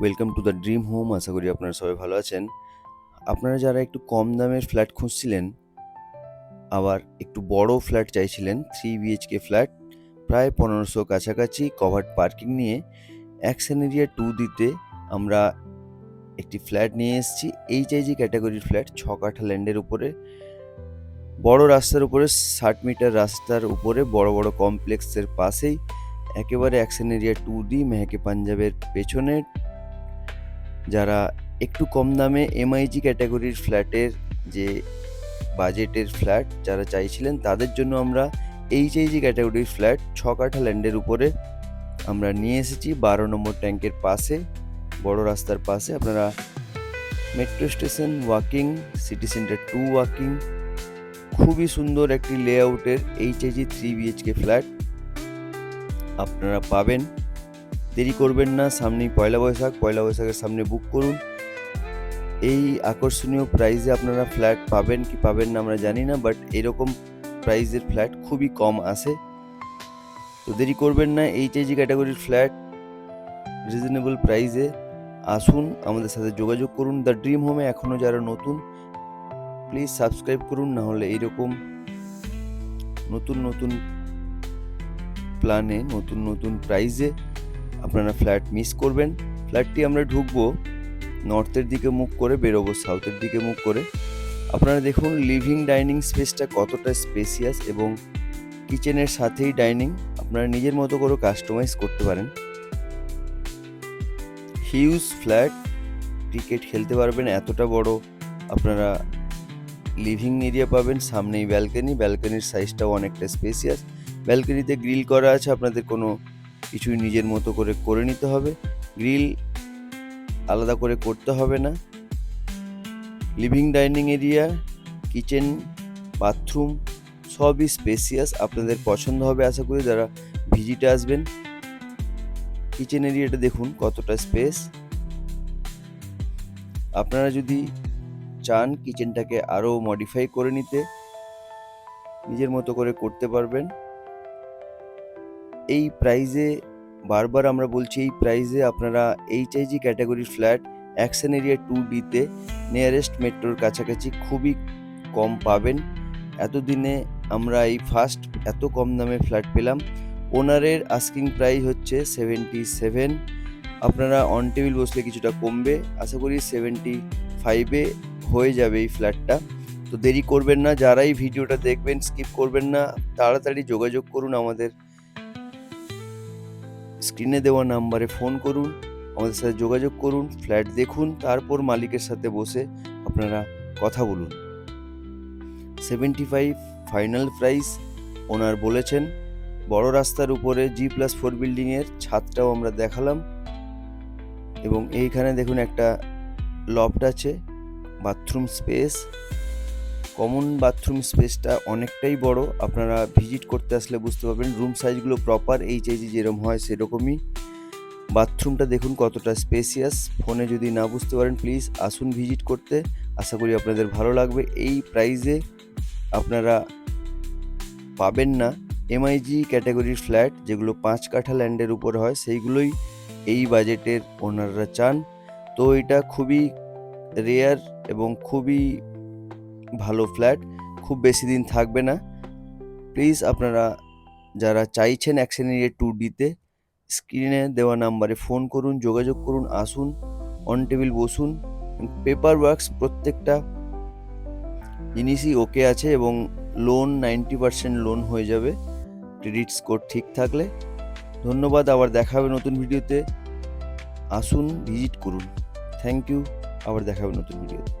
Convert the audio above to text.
Welcome to the dream home. আশা করি আপনারা সবাই ভালো আছেন। আপনারা যারা একটু কম দামের ফ্ল্যাট খুঁজছিলেন, আবার একটু বড় ফ্ল্যাট চাইছিলেন, 3 BHK ফ্ল্যাট প্রায় 1500 কাছাকাছি কভার্ড পার্কিং নিয়ে অ্যাকশন এরিয়া 2 দিতে আমরা একটি ফ্ল্যাট নিয়ে এসেছি। HIG ক্যাটাগরির ফ্ল্যাট, 6 কাঠা ল্যান্ডের উপরে, বড় রাস্তার উপরে, 60 মিটার রাস্তার উপরে, বড় বড় কমপ্লেক্সের পাশেই, একেবারে অ্যাকশন এরিয়া 2D, মেহকে পাঞ্জাবের পেছনে। যারা একটু কম দামে MIG ক্যাটাগরির ফ্ল্যাটের যে বাজেটের ফ্ল্যাট যারা চাইছিলেন, তাদের জন্য আমরা HIG ক্যাটাগরির ফ্ল্যাট 6 কাঠা ল্যান্ডের উপরে আমরা নিয়ে এসেছি। 12 নম্বর ট্যাঙ্কের পাশে, বড় রাস্তার পাশে। আপনারা metro station walking, city centre 2 walking, খুবই সুন্দর একটি লেআউটের HIG 3 BHK ফ্ল্যাট আপনারা পাবেন। দেরি করবেন না, সামনেই পয়লা বৈশাখের সামনে বুক করুন। এই আকর্ষণীয় প্রাইসে আপনারা ফ্ল্যাট পাবেন কি পাবেন না আমরা জানি না, বাট এরকম প্রাইসের ফ্ল্যাট খুবই কম আসে। তো দেরি করবেন না, HIG ক্যাটাগরির ফ্ল্যাট রিজনেবল প্রাইসে আসুন, আমাদের সাথে যোগাযোগ করুন। দ্য ড্রিম হোমে এখনও যারা নতুন, প্লিজ সাবস্ক্রাইব করুন, না হলে এইরকম নতুন নতুন প্ল্যানে, নতুন নতুন প্রাইসে আপনারা ফ্ল্যাট মিস করবেন। ফ্ল্যাটটি আমরা ঢুকবো নর্থের দিকে মুখ করে, বেরোবো সাউথের দিকে মুখ করে। আপনারা দেখুন লিভিং ডাইনিং স্পেসটা কতটা স্পেসিয়াস, এবং কিচেনের সাথেই ডাইনিং আপনারা নিজের মতো করে কাস্টমাইজ করতে পারেন। হিউজ ফ্ল্যাট, ক্রিকেট খেলতে পারবেন, এতটা বড় আপনারা লিভিং এরিয়া পাবেন। সামনেই ব্যালকনির সাইজটাও অনেকটা স্পেসিয়াস। ব্যালকনিতে গ্রিল করা আছে, আপনাদের কোনো কিছুই নিজের মতো করে নিতে হবে, গ্রিল আলাদা করে করতে হবে না। Living dining area, kitchen, bathroom সবই স্পেসিয়াস, আপনাদের পছন্দ হবে আশা করি যারা ভিজিটে আসবেন। কিচেন এরিয়াটা দেখুন কতটা স্পেস। আপনারা যদি চান কিচেনটাকে আরও মডিফাই করে নিতে, নিজের মতো করে করতে পারবেন। এই প্রাইজে, বারবার আমরা বলছি, এই প্রাইজে আপনারা HIG ক্যাটাগরির ফ্ল্যাট অ্যাকশন এরিয়া 2Dতে নিয়ারেস্ট মেট্রোর কাছাকাছি খুবই কম পাবেন। এতদিনে আমরা এই ফার্স্ট এত কম দামে ফ্ল্যাট পেলাম। ওনারের আস্কিং প্রাইস হচ্ছে 77। আপনারা অন টেবিল বসলে কিছুটা কমবে, আশা করি 75-এ হয়ে যাবে এই ফ্ল্যাটটা। তো দেরি করবেন না, যারাই ভিডিওটা দেখবেন স্কিপ করবেন না, তাড়াতাড়ি যোগাযোগ করুন, আমাদের স্ক্রিনে দেওয়া নাম্বারে ফোন করুন, আমাদের সাথে যোগাযোগ করুন, ফ্ল্যাট দেখুন, তারপর মালিকের সাথে বসে আপনারা কথা বলুন। 75 ফাইনাল প্রাইস ওনার বলেছেন। বড় রাস্তার উপরে G+4 বিল্ডিংয়ের ছাদটাও আমরা দেখালাম, এবং এইখানে দেখুন একটা লফট আছে, বাথরুম স্পেস, কমন বাথরুম স্পেসটা অনেকটাই বড়। আপনারা ভিজিট করতে আসলে বুঝতে পারবেন রুম সাইজগুলো প্রপার HIG যেরকম হয় সেরকমই। বাথরুমটা দেখুন কতটা স্পেসিয়াস। ফোনে যদি না বুঝতে পারেন প্লিজ আসুন ভিজিট করতে, আশা করি আপনাদের ভালো লাগবে। এই প্রাইসে আপনারা পাবেন না। MIG ক্যাটাগরির ফ্ল্যাট যেগুলো 5 কাঠা ল্যান্ডের উপরে হয়, সেইগুলোই এই বাজেটের ওনাররা চান। তো এটা খুবই রেয়ার এবং খুবই ভালো ফ্ল্যাট, খুব বেশি দিন থাকবে না। প্লিজ আপনারা যারা চাইছেন অ্যাকশন এরিয়া 2Dতে, স্ক্রিনে দেওয়া নাম্বারে ফোন করুন, যোগাযোগ করুন, আসুন, অন টেবিল বসুন। পেপার ওয়ার্কস প্রত্যেকটা জিনিসই ওকে আছে, এবং লোন 90% লোন হয়ে যাবে ক্রেডিট স্কোর ঠিক থাকলে। ধন্যবাদ, আবার দেখা হবে নতুন ভিডিওতে। আসুন ভিজিট করুন। থ্যাংক ইউ, আবার দেখা হবে নতুন ভিডিওতে।